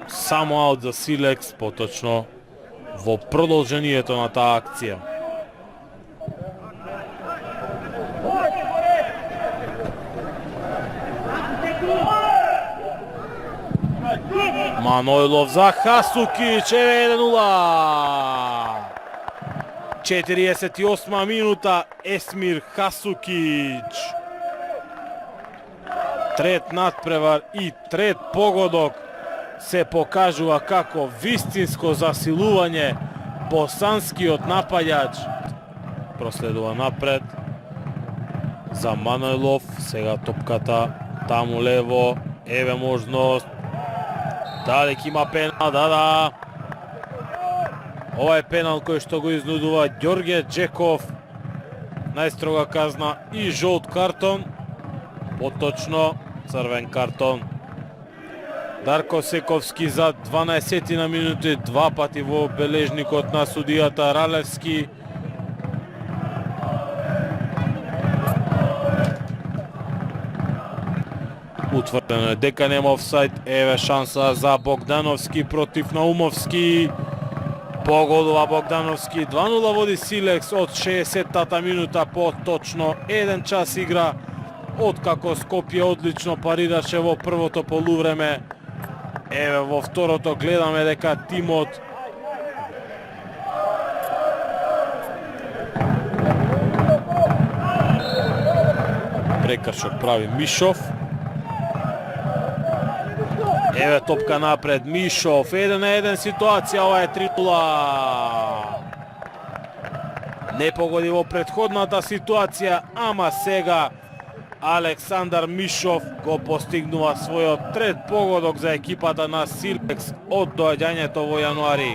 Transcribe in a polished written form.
Само аут за Силекс, поточно во продолжението на таа акција. Манойлов за Хасукич, еве 1-0. 48 минута, Есмир Хасукич. Трет надпревар и трет погодок се покажува како вистинско засилување. Босанскиот напаѓач проследува напред за Манойлов, сега топката таму лево, еве можност. Дали има пенал, да. Ова е пенал кој што го изнудува Ѓорѓе Џеков. Најстрога казна и жолт картон, поточно црвен картон. Дарко Сековски за 12 на минути, два пати во бележникот на судијата Ралевски. Утврдено е дека нема офсайд, еве шанса за Богдановски против Наумовски. Погодува Богдановски, 2-0 води Силекс од 60-тата минута, по точно 1 час игра, откако Скопје одлично парираше во првото полувреме. Еве во второто гледаме дека тимот прекршок прави Мишов. Еве топка напред Мишов, 1-1 ситуација, ова е 3-0. Не погоди во претходната ситуација, ама сега Александар Мишов го постигнува својот трет погодок за екипата на Силекс од доаѓањето во јануари.